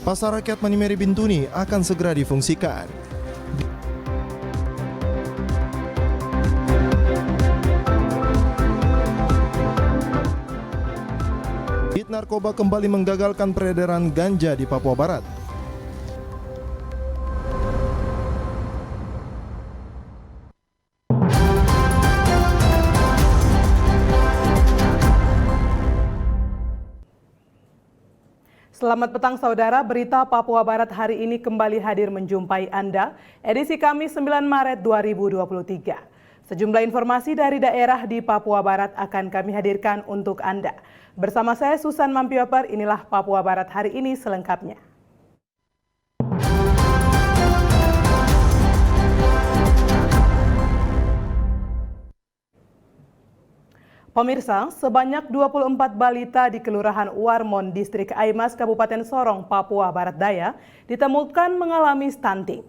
Pasar Rakyat Manimeri Bintuni akan segera difungsikan. Hit narkoba kembali menggagalkan peredaran ganja di Papua Barat. Selamat petang saudara, berita Papua Barat hari ini kembali hadir menjumpai Anda, edisi Kamis 9 Maret 2023. Sejumlah informasi dari daerah di Papua Barat akan kami hadirkan untuk Anda. Bersama saya Susan Mampioper, inilah Papua Barat hari ini selengkapnya. Pemirsa, sebanyak 24 balita di Kelurahan Warmon, Distrik Aimas, Kabupaten Sorong, Papua Barat Daya, ditemukan mengalami stunting.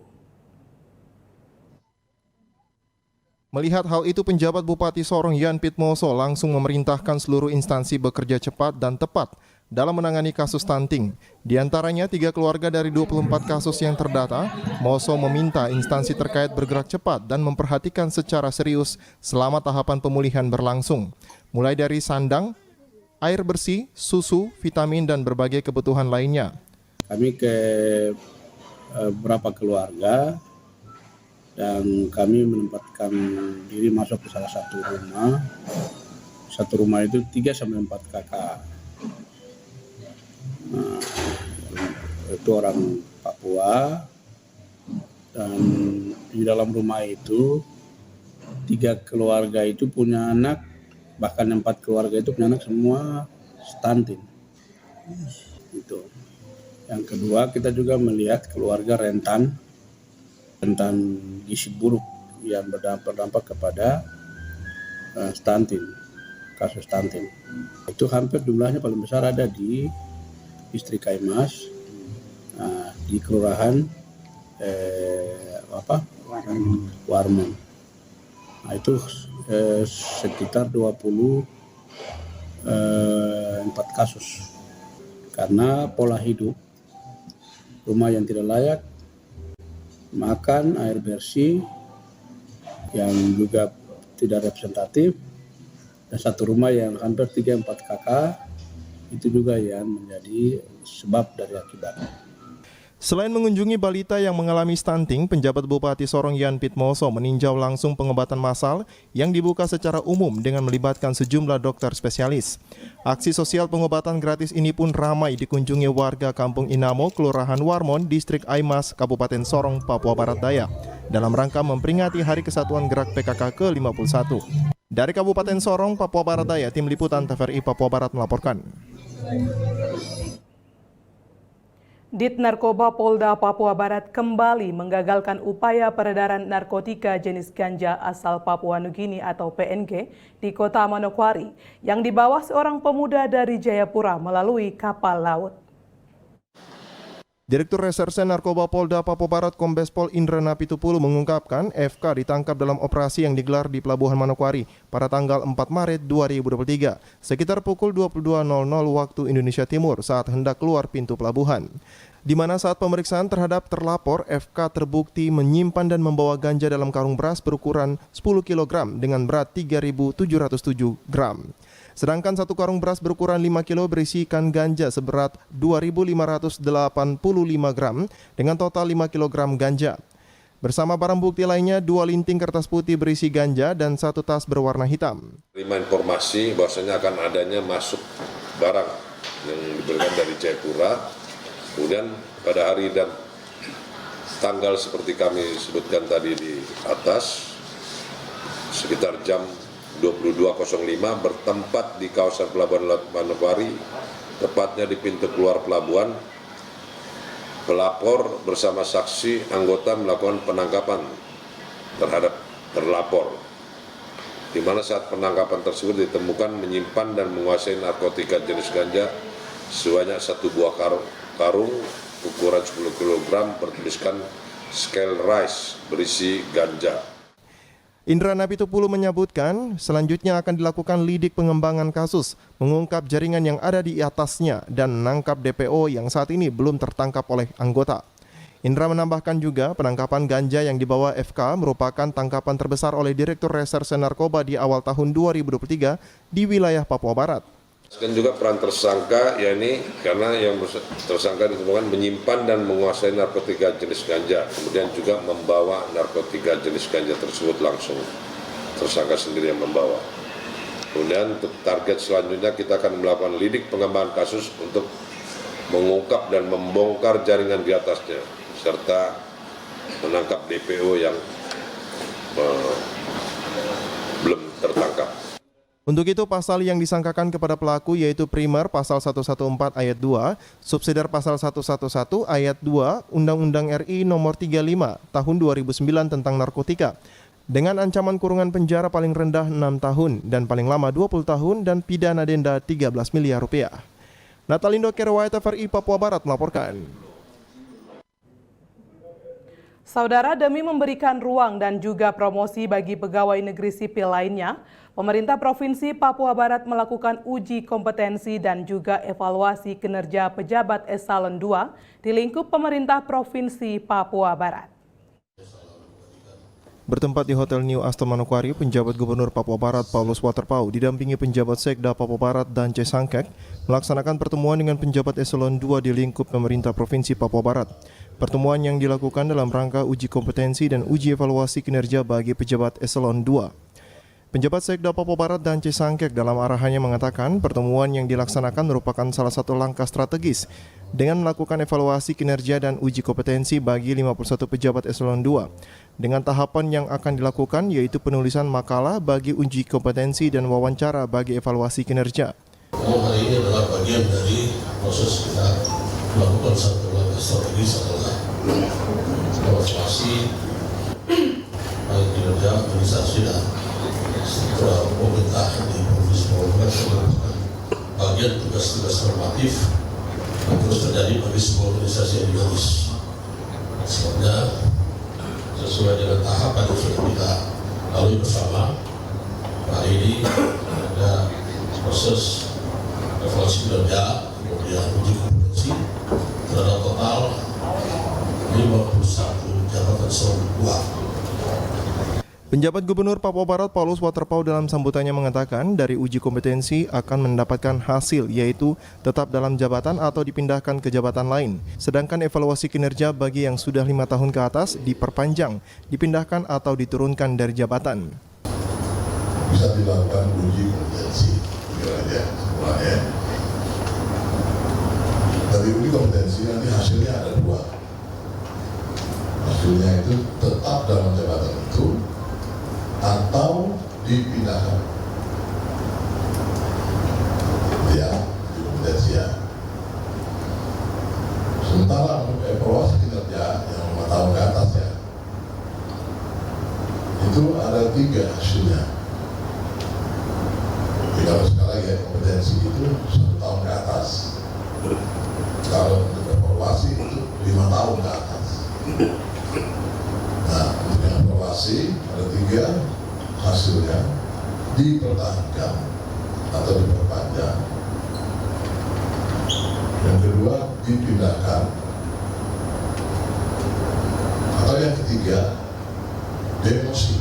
Melihat hal itu, penjabat Bupati Sorong Yan Pitmoso langsung memerintahkan seluruh instansi bekerja cepat dan tepat dalam menangani kasus stunting. Di antaranya 3 keluarga dari 24 kasus yang terdata, Moso meminta instansi terkait bergerak cepat dan memperhatikan secara serius selama tahapan pemulihan berlangsung. Mulai dari sandang, air bersih, susu, vitamin, dan berbagai kebutuhan lainnya. Kami ke beberapa keluarga dan kami menempatkan diri masuk ke salah satu rumah. Satu rumah itu 3-4 kakak. Nah, itu orang Papua, dan di dalam rumah itu 3 keluarga itu punya anak, bahkan 4 keluarga itu punya anak semua stunting. Itu. Yang kedua, kita juga melihat keluarga rentan gizi buruk yang berdampak kepada stunting, kasus stunting. Itu hampir jumlahnya paling besar ada di Distrik Aimas, di Kelurahan Warmon. Nah, itu sekitar 24 kasus. Karena pola hidup, rumah yang tidak layak, makan air bersih yang juga tidak representatif, dan satu rumah yang hampir 3-4 kakak, itu juga yang menjadi sebab dari akibatnya. Selain mengunjungi balita yang mengalami stunting, penjabat Bupati Sorong Yan Pitmoso meninjau langsung pengobatan massal yang dibuka secara umum dengan melibatkan sejumlah dokter spesialis. Aksi sosial pengobatan gratis ini pun ramai dikunjungi warga Kampung Inamo, Kelurahan Warmon, Distrik Aimas, Kabupaten Sorong, Papua Barat Daya, dalam rangka memperingati Hari Kesatuan Gerak PKK ke-51. Dari Kabupaten Sorong, Papua Barat Daya, Tim Liputan TVRI Papua Barat melaporkan. Dit Narkoba Polda Papua Barat kembali menggagalkan upaya peredaran narkotika jenis ganja asal Papua Nugini atau PNG di kota Manokwari yang dibawa seorang pemuda dari Jayapura melalui kapal laut. Direktur Reserse Narkoba Polda Papua Barat Kombes Pol Indra Napitupulu mengungkapkan FK ditangkap dalam operasi yang digelar di Pelabuhan Manokwari pada tanggal 4 Maret 2023 sekitar pukul 22.00 waktu Indonesia Timur saat hendak keluar pintu pelabuhan. Di mana saat pemeriksaan terhadap terlapor, FK terbukti menyimpan dan membawa ganja dalam karung beras berukuran 10 kg dengan berat 3.707 gram. Sedangkan satu karung beras berukuran 5 kg berisikan ganja seberat 2.585 gram dengan total 5 kg ganja. Bersama barang bukti lainnya, 2 linting kertas putih berisi ganja dan 1 tas berwarna hitam. Terima informasi bahwasanya akan adanya masuk barang yang diberikan dari Jayapura. Kemudian pada hari dan tanggal seperti kami sebutkan tadi di atas, sekitar jam 22.05 bertempat di kawasan Pelabuhan Laut Manokwari, tepatnya di pintu keluar pelabuhan. Pelapor bersama saksi anggota melakukan penangkapan terhadap terlapor, di mana saat penangkapan tersebut ditemukan menyimpan dan menguasai narkotika jenis ganja sebanyak 1 buah karung ukuran 10 kg bertuliskan scale rice berisi ganja. Indra Napitupulu menyebutkan selanjutnya akan dilakukan lidik pengembangan kasus, mengungkap jaringan yang ada di atasnya dan menangkap DPO yang saat ini belum tertangkap oleh anggota. Indra menambahkan juga penangkapan ganja yang dibawa FK merupakan tangkapan terbesar oleh Direktur Reserse Narkoba di awal tahun 2023 di wilayah Papua Barat. Dan juga peran tersangka, yakni karena yang tersangka ditemukan menyimpan dan menguasai narkotika jenis ganja, kemudian juga membawa narkotika jenis ganja tersebut langsung tersangka sendiri yang membawa. Kemudian untuk target selanjutnya kita akan melakukan lidik pengembangan kasus untuk mengungkap dan membongkar jaringan di atasnya, serta menangkap DPO yang belum tertangkap. Untuk itu pasal yang disangkakan kepada pelaku yaitu primer pasal 114 ayat 2, subsidiar pasal 111 ayat 2 Undang-Undang RI nomor 35 tahun 2009 tentang narkotika dengan ancaman kurungan penjara paling rendah 6 tahun dan paling lama 20 tahun dan pidana denda 13 miliar rupiah. Natalindo Kerwait TVRI Papua Barat melaporkan. Saudara, demi memberikan ruang dan juga promosi bagi pegawai negeri sipil lainnya, pemerintah Provinsi Papua Barat melakukan uji kompetensi dan juga evaluasi kinerja pejabat eselon 2 di lingkup pemerintah Provinsi Papua Barat. Bertempat di Hotel New Aston Manokwari, penjabat Gubernur Papua Barat Paulus Waterpau didampingi penjabat Sekda Papua Barat dan Sangkek melaksanakan pertemuan dengan penjabat eselon 2 di lingkup pemerintah Provinsi Papua Barat. Pertemuan yang dilakukan dalam rangka uji kompetensi dan uji evaluasi kinerja bagi pejabat eselon 2. Penjabat Sekda Papua Barat dan Sangkek dalam arahannya mengatakan pertemuan yang dilaksanakan merupakan salah satu langkah strategis dengan melakukan evaluasi kinerja dan uji kompetensi bagi 51 pejabat eselon 2. Dengan tahapan yang akan dilakukan yaitu penulisan makalah bagi uji kompetensi dan wawancara bagi evaluasi kinerja. Hari ini adalah bagian dari proses kita melakukan satu langkah strategis adalah evaluasi baik kinerja organisasi dan struktural pemerintah di Provinsi Papua Barat merupakan bagian tugas-tugas normatif yang terus terjadi bagi sebuah organisasi yang dinamis. Sebabnya sesuai dengan tahapan yang sudah kita lalui bersama, hari ini ada proses evaluasi kinerja, kemudian uji kompetensi terhadap total 51 jabatan eselon 2. Penjabat Gubernur Papua Barat Paulus Waterpau dalam sambutannya mengatakan dari uji kompetensi akan mendapatkan hasil yaitu tetap dalam jabatan atau dipindahkan ke jabatan lain. Sedangkan evaluasi kinerja bagi yang sudah 5 tahun ke atas diperpanjang, dipindahkan atau diturunkan dari jabatan. Bisa dilakukan uji kompetensi, semuanya. Dari uji kompetensi nanti hasilnya ada 2. Hasilnya itu tetap dalam jabatan itu atau dipindahkan. Ya, uji kompetensi ya. Sementara untuk evaluasi kinerja yang 5 tahun ke atas ya, itu ada 3 hasilnya. Kalau sekali lagi kompetensi itu 1 tahun ke atas. Kalau untuk evaluasi itu 5 tahun ke atas. Nah, untuk evaluasi ada 3 hasilnya dipertahankan atau diperpanjang. Yang kedua dipindahkan. Atau yang ketiga demosi.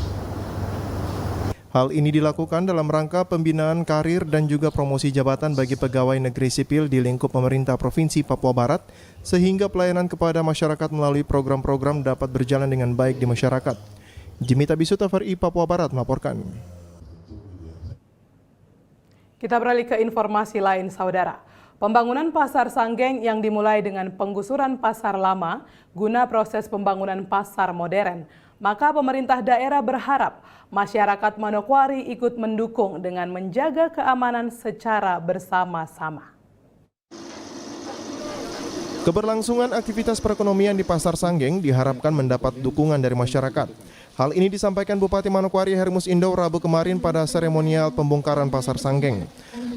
Hal ini dilakukan dalam rangka pembinaan karir dan juga promosi jabatan bagi pegawai negeri sipil di lingkup pemerintah Provinsi Papua Barat, sehingga pelayanan kepada masyarakat melalui program-program dapat berjalan dengan baik di masyarakat. Jimmy Tabisu TVRI Papua Barat melaporkan. Kita beralih ke informasi lain, Saudara. Pembangunan Pasar Sanggeng yang dimulai dengan penggusuran pasar lama guna proses pembangunan pasar modern. Maka pemerintah daerah berharap masyarakat Manokwari ikut mendukung dengan menjaga keamanan secara bersama-sama. Keberlangsungan aktivitas perekonomian di Pasar Sanggeng diharapkan mendapat dukungan dari masyarakat. Hal ini disampaikan Bupati Manokwari Hermus Indo Rabu kemarin pada seremonial pembongkaran Pasar Sanggeng.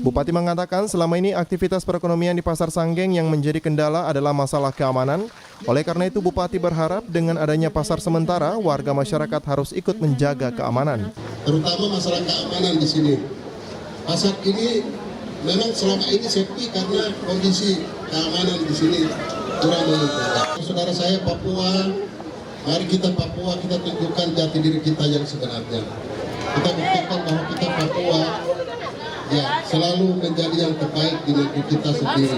Bupati mengatakan selama ini aktivitas perekonomian di Pasar Sanggeng yang menjadi kendala adalah masalah keamanan, Oleh karena itu, Bupati berharap dengan adanya pasar sementara, warga masyarakat harus ikut menjaga keamanan. Terutama masalah keamanan di sini. Pasar ini memang selama ini sepi karena kondisi keamanan di sini kurang menentu. Saudara saya Papua, mari kita Papua, kita tunjukkan jati diri kita yang sebenarnya. Kita buktikan bahwa kita Papua ya selalu menjadi yang terbaik di negeri kita sendiri.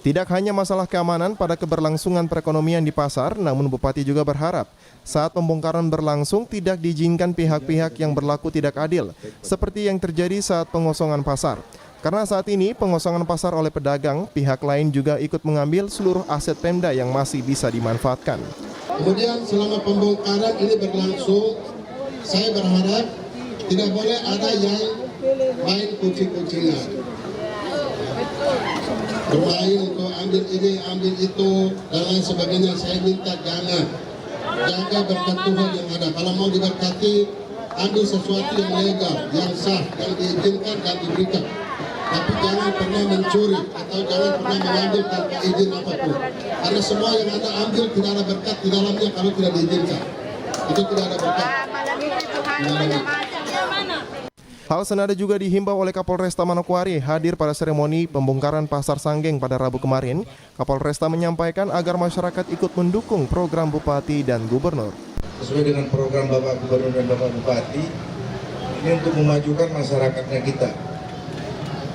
Tidak hanya masalah keamanan pada keberlangsungan perekonomian di pasar, namun Bupati juga berharap saat pembongkaran berlangsung tidak diizinkan pihak-pihak yang berlaku tidak adil, seperti yang terjadi saat pengosongan pasar. Karena saat ini pengosongan pasar oleh pedagang, pihak lain juga ikut mengambil seluruh aset Pemda yang masih bisa dimanfaatkan. Kemudian selama pembongkaran ini berlangsung, saya berharap tidak boleh ada yang main kucing-kucingan. Bermain untuk ambil ini, ambil itu, dan lain sebagainya. Saya minta jangan. Jaga berkat Tuhan yang ada. Kalau mau diberkati, ambil sesuatu yang legal, yang sah, yang diizinkan dan diberikan. Tapi jangan pernah mencuri atau jangan pernah mengambil tanpa izin apapun. Karena semua yang Anda ambil tidak ada berkat di dalamnya kalau tidak diizinkan. Itu tidak ada berkat. Hal senada juga dihimbau oleh Kapolresta Manokwari hadir pada seremoni pembongkaran Pasar Sanggeng pada Rabu kemarin. Kapolresta menyampaikan agar masyarakat ikut mendukung program Bupati dan Gubernur. Sesuai dengan program Bapak Gubernur dan Bapak Bupati, ini untuk memajukan masyarakatnya kita.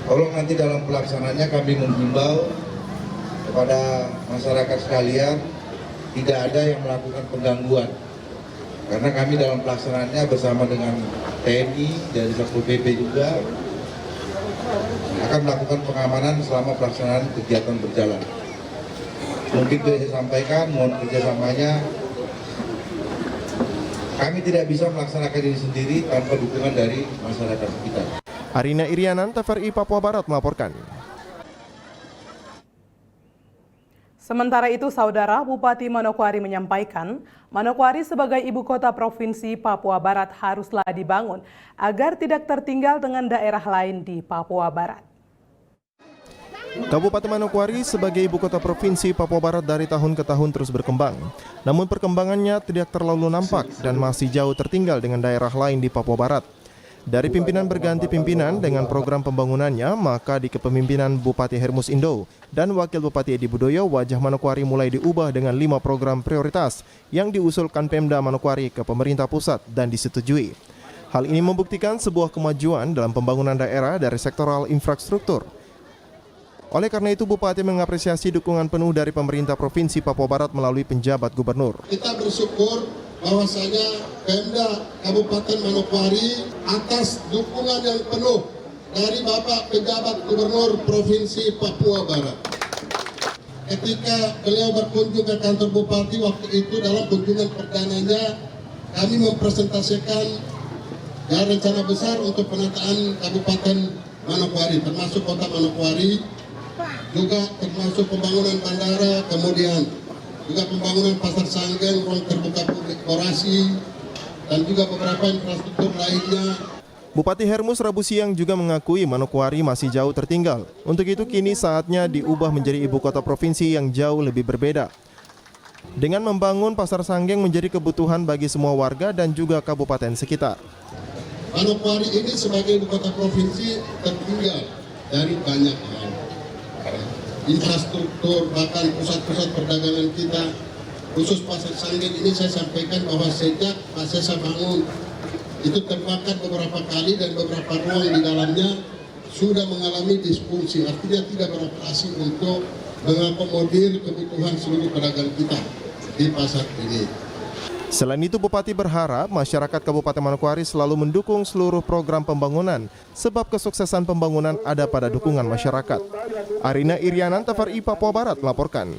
Tolong nanti dalam pelaksanaannya kami menghimbau kepada masyarakat sekalian tidak ada yang melakukan penggangguan. Karena kami dalam pelaksanaannya bersama dengan TNI dari Satpol PP juga akan melakukan pengamanan selama pelaksanaan kegiatan berjalan. Mungkin saya sampaikan, mohon kerjasamanya. Kami tidak bisa melaksanakan ini sendiri tanpa dukungan dari masyarakat sekitar. Arina Irianan, TVRI Papua Barat melaporkan. Sementara itu, Saudara Bupati Manokwari menyampaikan, Manokwari sebagai ibu kota provinsi Papua Barat haruslah dibangun agar tidak tertinggal dengan daerah lain di Papua Barat. Kabupaten Manokwari sebagai ibu kota provinsi Papua Barat dari tahun ke tahun terus berkembang. Namun perkembangannya tidak terlalu nampak dan masih jauh tertinggal dengan daerah lain di Papua Barat. Dari pimpinan berganti pimpinan dengan program pembangunannya, maka di kepemimpinan Bupati Hermus Indo dan Wakil Bupati Edi Budoyo, wajah Manokwari mulai diubah dengan 5 program prioritas yang diusulkan Pemda Manokwari ke pemerintah pusat dan disetujui. Hal ini membuktikan sebuah kemajuan dalam pembangunan daerah dari sektoral infrastruktur. Oleh karena itu, Bupati mengapresiasi dukungan penuh dari pemerintah Provinsi Papua Barat melalui penjabat gubernur. Kita bersyukur bahwasanya Pemda Kabupaten Manokwari atas dukungan yang penuh dari Bapak Penjabat Gubernur Provinsi Papua Barat. Ketika beliau berkunjung ke kantor Bupati waktu itu dalam kunjungan perdananya, kami mempresentasikan rencana besar untuk penataan Kabupaten Manokwari, termasuk Kota Manokwari, juga termasuk pembangunan bandara, kemudian juga pembangunan pasar Sanggeng, ruang terbuka publik orasi, dan juga beberapa infrastruktur lainnya. Bupati Hermus Rabu siang juga mengakui Manokwari masih jauh tertinggal. Untuk itu kini saatnya diubah menjadi ibu kota provinsi yang jauh lebih berbeda. Dengan membangun pasar Sanggeng menjadi kebutuhan bagi semua warga dan juga kabupaten sekitar. Manokwari ini sebagai ibu kota provinsi tertinggal dari banyak hal. Infrastruktur, bahkan pusat-pusat perdagangan kita, khusus pasar Sanggeng ini saya sampaikan bahwa sejak Pak Sesa bangun itu terbakar beberapa kali dan beberapa ruang di dalamnya sudah mengalami disfungsi, artinya tidak beroperasi untuk mengakomodir kebutuhan seluruh pedagang kita di pasar ini. Selain itu, Bupati berharap masyarakat Kabupaten Manokwari selalu mendukung seluruh program pembangunan, sebab kesuksesan pembangunan ada pada dukungan masyarakat. Arina Irianan, TVRI Papua Barat melaporkan.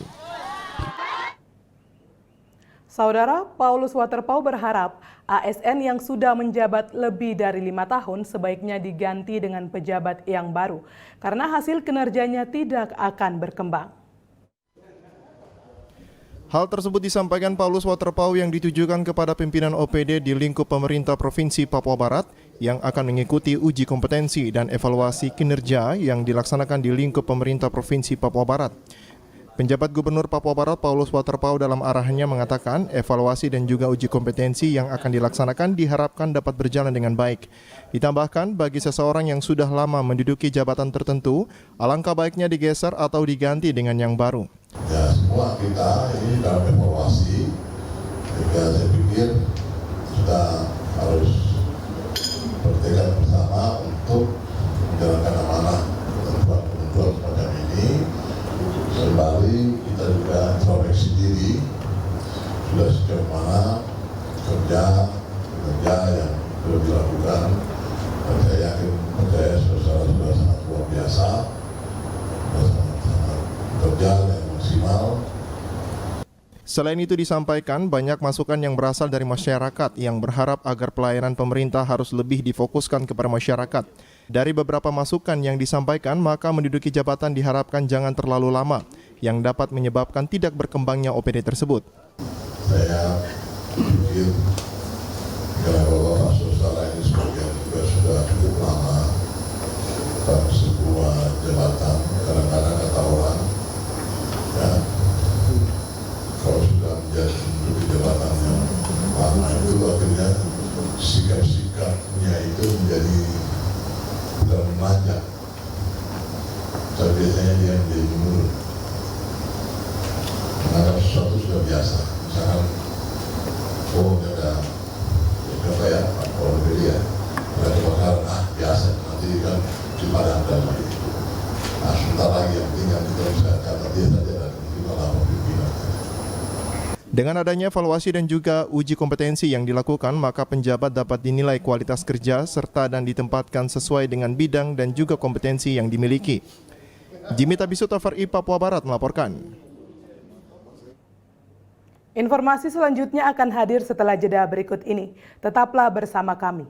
Saudara, Paulus Waterpauw berharap ASN yang sudah menjabat lebih dari 5 tahun sebaiknya diganti dengan pejabat yang baru, karena hasil kinerjanya tidak akan berkembang. Hal tersebut disampaikan Paulus Waterpauw yang ditujukan kepada pimpinan OPD di lingkup pemerintah Provinsi Papua Barat yang akan mengikuti uji kompetensi dan evaluasi kinerja yang dilaksanakan di lingkup pemerintah Provinsi Papua Barat. Penjabat Gubernur Papua Barat Paulus Waterpau dalam arahannya mengatakan evaluasi dan juga uji kompetensi yang akan dilaksanakan diharapkan dapat berjalan dengan baik. Ditambahkan bagi seseorang yang sudah lama menduduki jabatan tertentu, alangkah baiknya digeser atau diganti dengan yang baru. Ya, semua kita ini dalam evaluasi, saya pikir kita harus bertekad bersama untuk menjalankan amanah ketentuan semacam ini. Kembali kita juga introspeksi diri, sudah sejauh mana kerja yang sudah dilakukan. Saya yakin sudah sangat luar biasa, sangat kerja yang maksimal. Selain itu disampaikan banyak masukan yang berasal dari masyarakat yang berharap agar pelayanan pemerintah harus lebih difokuskan kepada masyarakat. Dari beberapa masukan yang disampaikan, maka menduduki jabatan diharapkan jangan terlalu lama, yang dapat menyebabkan tidak berkembangnya OPD tersebut. Saya pikir kalau saudara ini sebagian juga sudah cukup lama dalam sebuah jabatan, kadang-kadang kata orang, ya, kalau sudah menduduki jabatan yang lama itu akhirnya sikap-sikapnya itu menjadi terlalu manja. Saya biasanya dia menjadi menurut. Karena sesuatu sudah biasa. Misalkan, dia udah kayak kalau beli ya, udah kebakaran, biasa. Nanti kan dipadamkan lagi. Nah, sebentar lagi yang tinggal kita bisa kata dia saja dan kita lama pimpinan. Dengan adanya evaluasi dan juga uji kompetensi yang dilakukan, maka penjabat dapat dinilai kualitas kerja serta dan ditempatkan sesuai dengan bidang dan juga kompetensi yang dimiliki. Jimmy Tabisu, TVRI Papua Barat melaporkan. Informasi selanjutnya akan hadir setelah jeda berikut ini. Tetaplah bersama kami.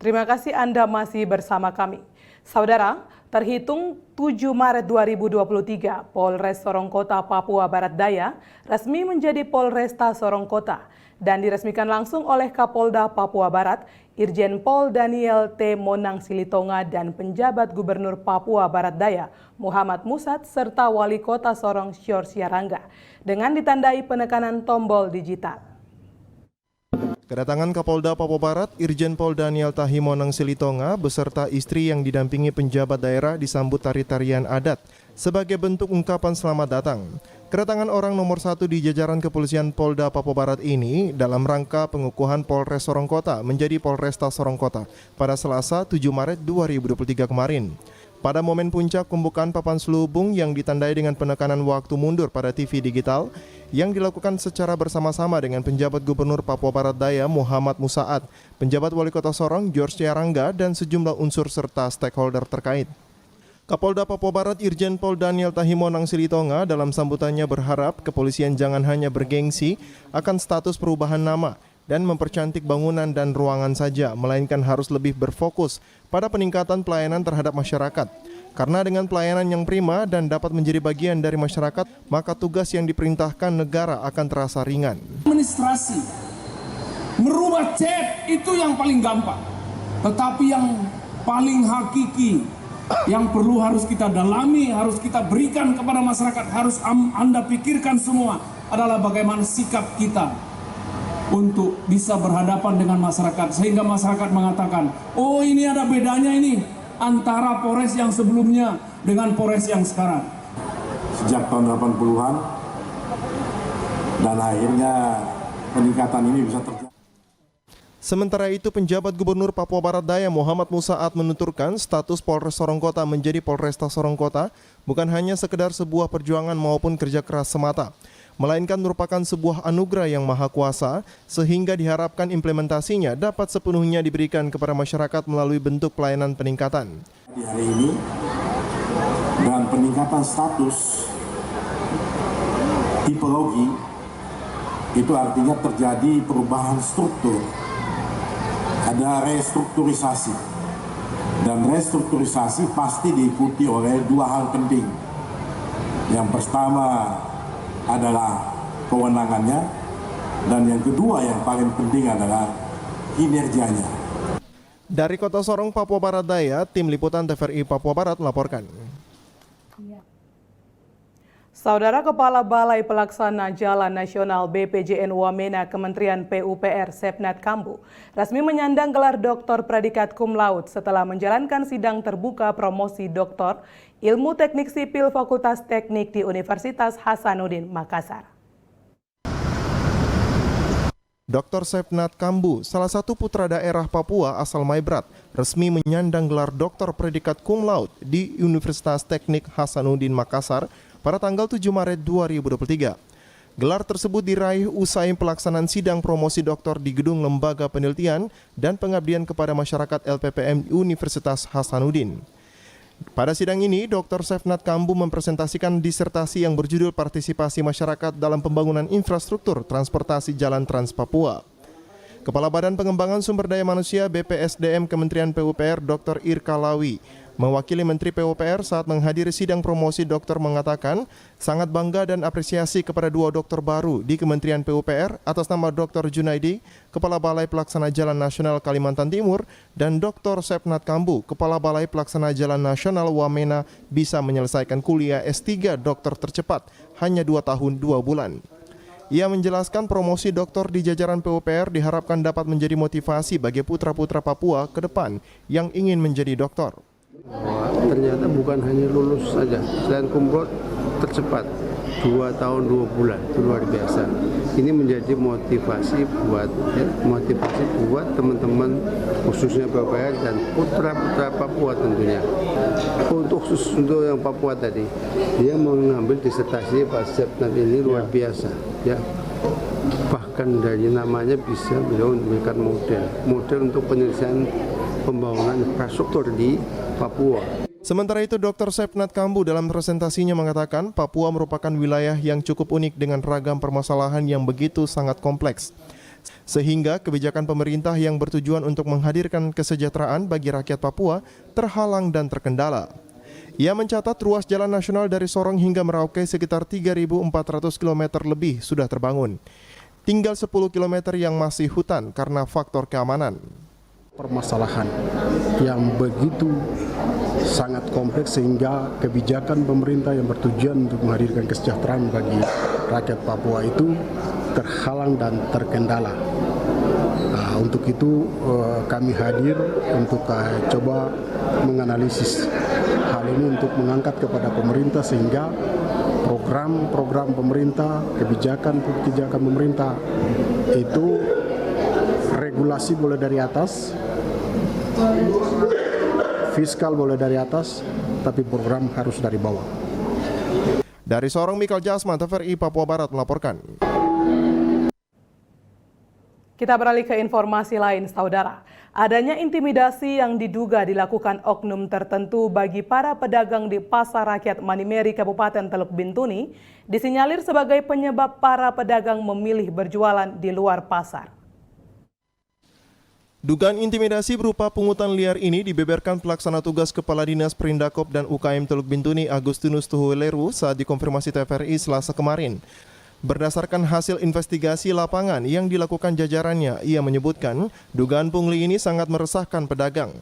Terima kasih Anda masih bersama kami. Saudara, terhitung 7 Maret 2023, Polres Sorongkota, Papua Barat Daya resmi menjadi Polresta Sorongkota dan diresmikan langsung oleh Kapolda Papua Barat, Irjen Pol Daniel T. Monang Silitonga dan penjabat Gubernur Papua Barat Daya, Muhammad Musat, serta Wali Kota Sorong, Syor Siarangga, dengan ditandai penekanan tombol digital. Kedatangan Kapolda Papua Barat, Irjen Pol Daniel T. Monang Silitonga beserta istri yang didampingi penjabat daerah disambut tari-tarian adat sebagai bentuk ungkapan selamat datang. Kedatangan orang nomor 1 di jajaran kepolisian Polda Papua Barat ini dalam rangka pengukuhan Polres Sorongkota menjadi Polresta Sorongkota pada Selasa 7 Maret 2023 kemarin. Pada momen puncak pembukaan papan selubung yang ditandai dengan penekanan waktu mundur pada TV digital yang dilakukan secara bersama-sama dengan penjabat Gubernur Papua Barat Daya Muhammad Musa'at, penjabat Wali Kota Sorong Syor Siarangga dan sejumlah unsur serta stakeholder terkait. Kapolda Papua Barat Irjen Pol Daniel T. Monang Silitonga dalam sambutannya berharap kepolisian jangan hanya bergengsi akan status perubahan nama dan mempercantik bangunan dan ruangan saja, melainkan harus lebih berfokus pada peningkatan pelayanan terhadap masyarakat. Karena dengan pelayanan yang prima dan dapat menjadi bagian dari masyarakat, maka tugas yang diperintahkan negara akan terasa ringan. Administrasi, merubah chat itu yang paling gampang. Tetapi yang paling hakiki, yang perlu harus kita dalami, harus kita berikan kepada masyarakat, harus Anda pikirkan semua adalah bagaimana sikap kita untuk bisa berhadapan dengan masyarakat, sehingga masyarakat mengatakan, oh ini ada bedanya ini antara Polres yang sebelumnya dengan Polres yang sekarang. Sejak tahun 80-an dan akhirnya peningkatan ini bisa terjadi. Sementara itu, penjabat Gubernur Papua Barat Daya Muhammad Musa'at menuturkan status Polres Sorongkota menjadi Polresta Sorongkota bukan hanya sekedar sebuah perjuangan maupun kerja keras semata, melainkan merupakan sebuah anugerah yang maha kuasa sehingga diharapkan implementasinya dapat sepenuhnya diberikan kepada masyarakat melalui bentuk pelayanan peningkatan. Di hari ini, dengan peningkatan status tipologi, itu artinya terjadi perubahan struktur. Ada restrukturisasi. Dan restrukturisasi pasti diikuti oleh dua hal penting. Yang pertama, adalah kewenangannya, dan yang kedua yang paling penting adalah kinerjanya. Dari Kota Sorong, Papua Barat Daya, Tim Liputan TVRI Papua Barat melaporkan. Saudara Kepala Balai Pelaksana Jalan Nasional BPJN Wamena Kementerian PUPR Sepnat Kambu resmi menyandang gelar doktor predikat cum laude setelah menjalankan sidang terbuka promosi doktor Ilmu Teknik Sipil Fakultas Teknik di Universitas Hasanuddin Makassar. Dr. Sepnat Kambu, salah satu putra daerah Papua asal Maibrat, resmi menyandang gelar doktor predikat cum laude di Universitas Teknik Hasanuddin Makassar pada tanggal 7 Maret 2023. Gelar tersebut diraih usai pelaksanaan sidang promosi doktor di Gedung Lembaga Penelitian dan Pengabdian kepada Masyarakat LPPM Universitas Hasanuddin. Pada sidang ini, Dr. Sepnat Kambu mempresentasikan disertasi yang berjudul Partisipasi Masyarakat dalam Pembangunan Infrastruktur Transportasi Jalan Trans Papua. Kepala Badan Pengembangan Sumber Daya Manusia BPSDM Kementerian PUPR Dr. Irka Lawi mewakili Menteri PUPR saat menghadiri sidang promosi dokter mengatakan sangat bangga dan apresiasi kepada dua dokter baru di Kementerian PUPR atas nama Dr. Junaidi, Kepala Balai Pelaksana Jalan Nasional Kalimantan Timur, dan Dr. Sepnat Kambu, Kepala Balai Pelaksana Jalan Nasional Wamena bisa menyelesaikan kuliah S3 dokter tercepat hanya 2 tahun 2 bulan. Ia menjelaskan promosi doktor di jajaran PUPR diharapkan dapat menjadi motivasi bagi putra-putra Papua ke depan yang ingin menjadi dokter. Ternyata bukan hanya lulus saja, selain cum laude tercepat 2 tahun 2 bulan, itu luar biasa. Ini menjadi motivasi buat teman-teman khususnya PUPR dan putra-putra Papua tentunya. Untuk yang Papua tadi, dia mengambil disertasi Pak Sepnat ini luar biasa, ya. Bahkan dari namanya bisa beliau memberikan model untuk penyelesaian pembangunan infrastruktur di Papua. Sementara itu, Dr. Sepnat Kambu dalam presentasinya mengatakan Papua merupakan wilayah yang cukup unik dengan ragam permasalahan yang begitu sangat kompleks. Sehingga kebijakan pemerintah yang bertujuan untuk menghadirkan kesejahteraan bagi rakyat Papua terhalang dan terkendala. Ia mencatat ruas jalan nasional dari Sorong hingga Merauke sekitar 3.400 km lebih sudah terbangun. Tinggal 10 km yang masih hutan karena faktor keamanan. Permasalahan yang begitu sangat kompleks sehingga kebijakan pemerintah yang bertujuan untuk menghadirkan kesejahteraan bagi rakyat Papua itu terhalang dan terkendala. Untuk itu kami hadir untuk coba menganalisis hal ini untuk mengangkat kepada pemerintah sehingga program-program pemerintah, kebijakan pemerintah itu regulasi boleh dari atas, fiskal boleh dari atas, tapi program harus dari bawah. Dari Sorong, Mikal Jasman, TVRI Papua Barat melaporkan. Kita beralih ke informasi lain, saudara. Adanya intimidasi yang diduga dilakukan oknum tertentu bagi para pedagang di Pasar Rakyat Manimeri, Kabupaten Teluk Bintuni, disinyalir sebagai penyebab para pedagang memilih berjualan di luar pasar. Dugaan intimidasi berupa pungutan liar ini dibeberkan pelaksana tugas Kepala Dinas Perindakop dan UKM Teluk Bintuni Agustinus Tuhuleru saat dikonfirmasi TVRI Selasa kemarin. Berdasarkan hasil investigasi lapangan yang dilakukan jajarannya, ia menyebutkan dugaan pungli ini sangat meresahkan pedagang.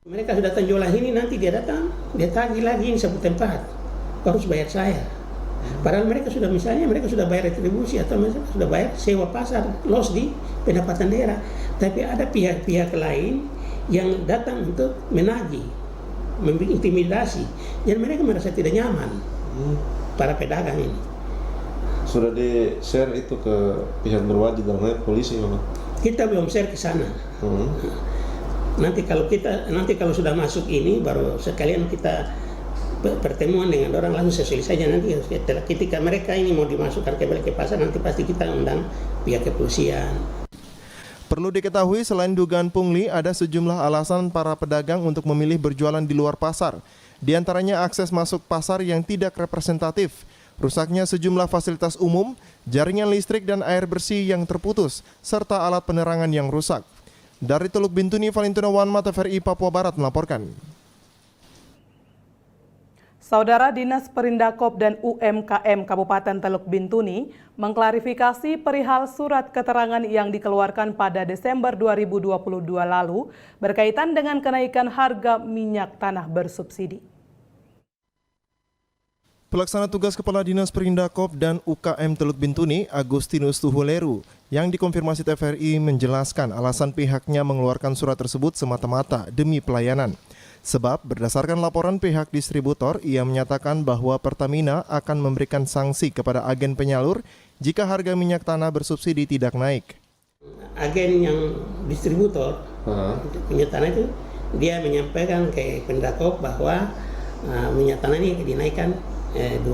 Mereka sudah jualan ini, nanti dia datang, dia tagih lagi ini satu tempat, harus bayar saya. Padahal mereka sudah bayar retribusi atau mereka sudah bayar sewa pasar, los di pendapatan daerah. Tapi ada pihak-pihak lain yang datang untuk menagih, mengintimidasi, dan mereka merasa tidak nyaman, para pedagang ini. Sudah di-share itu ke pihak berwajib dalam hal polisi, Bapak? Kita belum share ke sana. Nanti kalau sudah masuk ini baru sekalian kita pertemuan dengan orang langsung sesuai saja. Nanti ketika mereka ini mau dimasukkan kembali ke pasar, nanti pasti kita undang pihak kepolisian. Perlu diketahui selain dugaan pungli, ada sejumlah alasan para pedagang untuk memilih berjualan di luar pasar. Di antaranya akses masuk pasar yang tidak representatif, rusaknya sejumlah fasilitas umum, jaringan listrik dan air bersih yang terputus, serta alat penerangan yang rusak. Dari Teluk Bintuni, Valentino Wanma, TVRI Papua Barat melaporkan. Saudara Dinas Perindakop dan UMKM Kabupaten Teluk Bintuni mengklarifikasi perihal surat keterangan yang dikeluarkan pada Desember 2022 lalu berkaitan dengan kenaikan harga minyak tanah bersubsidi. Pelaksana tugas Kepala Dinas Perindakop dan UKM Teluk Bintuni, Agustinus Tuhuleru, yang dikonfirmasi TVRI menjelaskan alasan pihaknya mengeluarkan surat tersebut semata-mata demi pelayanan. Sebab berdasarkan laporan pihak distributor, ia menyatakan bahwa Pertamina akan memberikan sanksi kepada agen penyalur jika harga minyak tanah bersubsidi tidak naik. Agen yang distributor minyak tanah itu, dia menyampaikan ke Perindakop bahwa minyak tanah ini dinaikkan 2.000,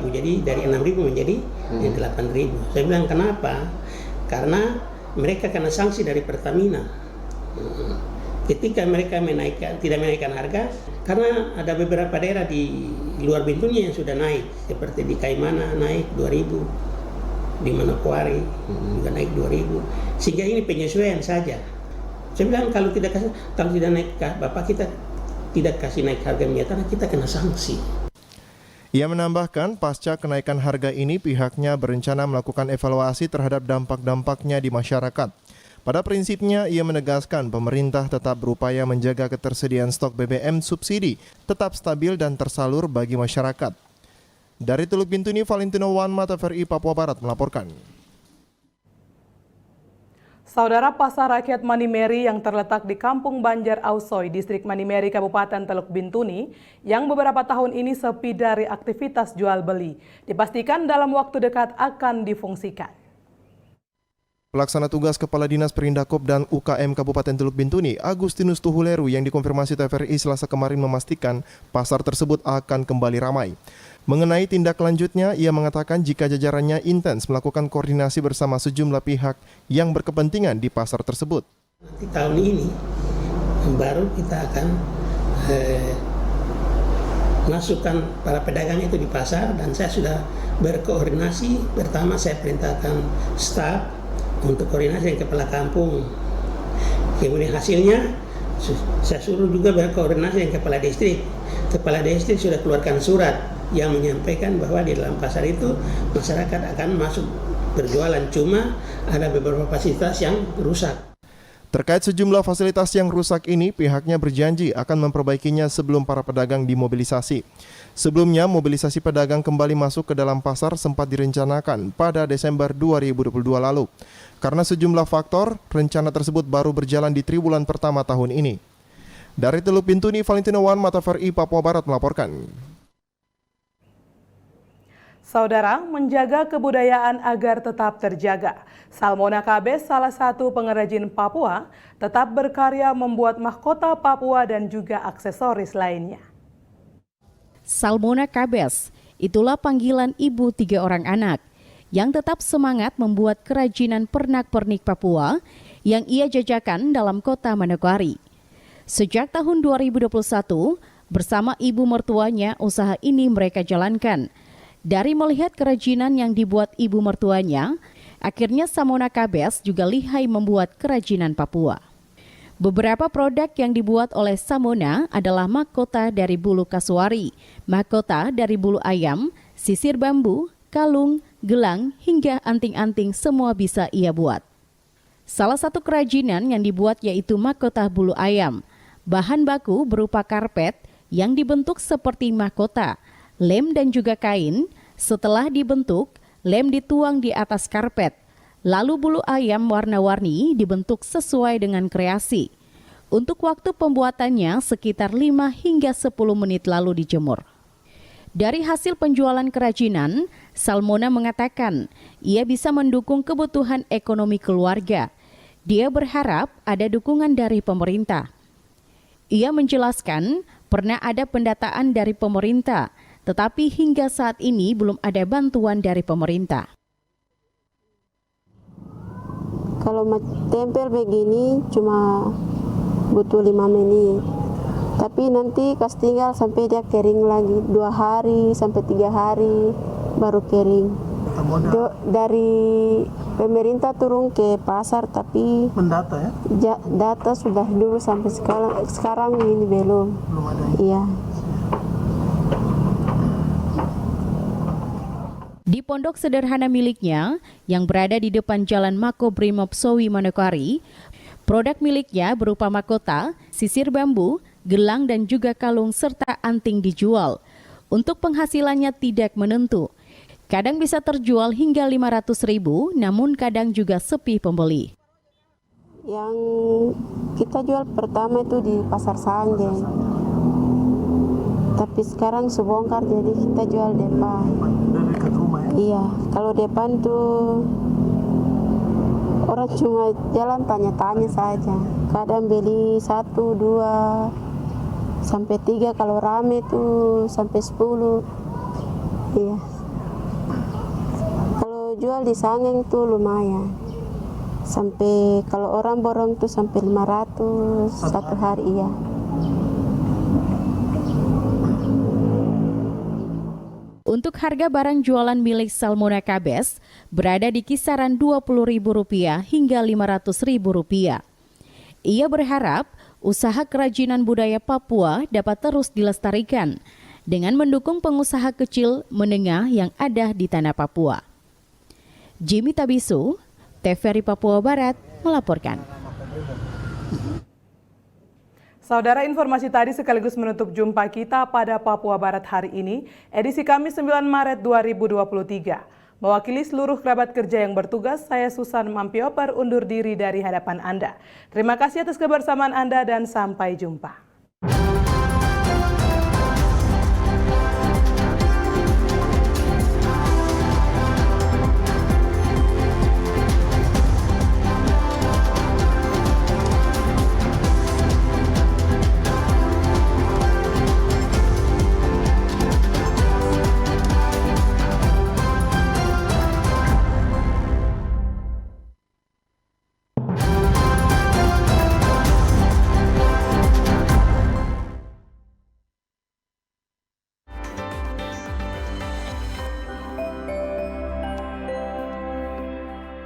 jadi dari 6.000 menjadi 8.000. Saya bilang kenapa? Karena mereka kena sanksi dari Pertamina. Ketika mereka tidak menaikkan harga, karena ada beberapa daerah di luar Bintuni yang sudah naik, seperti di Kaimana naik 2.000, di Manokwari juga naik 2.000, sehingga ini penyesuaian saja. Saya bilang kalau tidak naik, Bapak kita tidak kasih naik harga minyak tanah, kita kena sanksi. Ia menambahkan, pasca kenaikan harga ini pihaknya berencana melakukan evaluasi terhadap dampak-dampaknya di masyarakat. Pada prinsipnya, ia menegaskan pemerintah tetap berupaya menjaga ketersediaan stok BBM subsidi tetap stabil dan tersalur bagi masyarakat. Dari Teluk Bintuni, Valentino Wanma, TVRI Papua Barat melaporkan. Saudara, Pasar Rakyat Manimeri yang terletak di Kampung Banjar Ausoy, Distrik Manimeri, Kabupaten Teluk Bintuni, yang beberapa tahun ini sepi dari aktivitas jual beli, dipastikan dalam waktu dekat akan difungsikan. Pelaksana tugas Kepala Dinas Perindakop dan UKM Kabupaten Teluk Bintuni, Agustinus Tuhuleru, yang dikonfirmasi TVRI Selasa kemarin memastikan pasar tersebut akan kembali ramai. Mengenai tindak lanjutnya, ia mengatakan jika jajarannya intens melakukan koordinasi bersama sejumlah pihak yang berkepentingan di pasar tersebut. Nanti tahun ini baru kita akan masukkan para pedagang itu di pasar, dan saya sudah berkoordinasi. Pertama saya perintahkan staf untuk koordinasi dengan kepala kampung. Kemudian hasilnya saya suruh juga berkoordinasi dengan kepala distrik. Kepala distrik sudah keluarkan surat yang menyampaikan bahwa di dalam pasar itu masyarakat akan masuk berjualan, cuma ada beberapa fasilitas yang rusak. Terkait sejumlah fasilitas yang rusak ini, pihaknya berjanji akan memperbaikinya sebelum para pedagang dimobilisasi. Sebelumnya, mobilisasi pedagang kembali masuk ke dalam pasar sempat direncanakan pada Desember 2022 lalu. Karena sejumlah faktor, rencana tersebut baru berjalan di triwulan pertama tahun ini. Dari Teluk Bintuni, Valentino Wanma, TVRI Papua Barat melaporkan. Saudara, menjaga kebudayaan agar tetap terjaga. Salmona Kabes, salah satu pengrajin Papua, tetap berkarya membuat mahkota Papua dan juga aksesoris lainnya. Salmona Kabes, itulah panggilan ibu 3 orang anak yang tetap semangat membuat kerajinan pernak-pernik Papua yang ia jajakan dalam kota Manokwari. Sejak tahun 2021, bersama ibu mertuanya usaha ini mereka jalankan. Dari melihat kerajinan yang dibuat ibu mertuanya, akhirnya Salmona Kabes juga lihai membuat kerajinan Papua. Beberapa produk yang dibuat oleh Salmona adalah mahkota dari bulu kasuari, mahkota dari bulu ayam, sisir bambu, kalung, gelang, hingga anting-anting semua bisa ia buat. Salah satu kerajinan yang dibuat yaitu mahkota bulu ayam. Bahan baku berupa karpet yang dibentuk seperti mahkota, lem dan juga kain. Setelah dibentuk, lem dituang di atas karpet. Lalu bulu ayam warna-warni dibentuk sesuai dengan kreasi. Untuk waktu pembuatannya sekitar 5 hingga 10 menit lalu dijemur. Dari hasil penjualan kerajinan, Salmona mengatakan ia bisa mendukung kebutuhan ekonomi keluarga. Dia berharap ada dukungan dari pemerintah. Ia menjelaskan pernah ada pendataan dari pemerintah, tetapi hingga saat ini belum ada bantuan dari pemerintah. Kalau tempel begini cuma butuh 5 menit. Tapi nanti kas tinggal sampai dia kering lagi 2 hari sampai 3 hari baru kering. Dari pemerintah turun ke pasar tapi mendata data sudah dulu sampai sekarang ini belum. Belum ada. Iya. Di pondok sederhana miliknya yang berada di depan Jalan Makobrimob Sowi Manokwari, produk miliknya berupa mahkota, sisir bambu, gelang dan juga kalung serta anting dijual. Untuk penghasilannya tidak menentu. Kadang bisa terjual hingga 500.000, namun kadang juga sepi pembeli. Yang kita jual pertama itu di Pasar Sanggen. Tapi sekarang sebongkar jadi kita jual depan. Iya, kalau depan tuh orang cuma jalan tanya-tanya saja. Kadang beli 1, 2, sampai 3, kalau rame tuh sampai 10. Iya. Kalau jual di Sanggen tuh lumayan. Sampai kalau orang borong tuh sampai 500 satu hari, iya. Untuk harga barang jualan milik Salmona Kabes berada di kisaran Rp20.000 hingga Rp500.000. Ia berharap usaha kerajinan budaya Papua dapat terus dilestarikan dengan mendukung pengusaha kecil menengah yang ada di tanah Papua. Jimmy Tabisu, TVRI Papua Barat melaporkan. Saudara, informasi tadi sekaligus menutup jumpa kita pada Papua Barat hari ini, edisi Kamis 9 Maret 2023. Mewakili seluruh kerabat kerja yang bertugas, saya Susan Mampioper undur diri dari hadapan Anda. Terima kasih atas kebersamaan Anda dan sampai jumpa.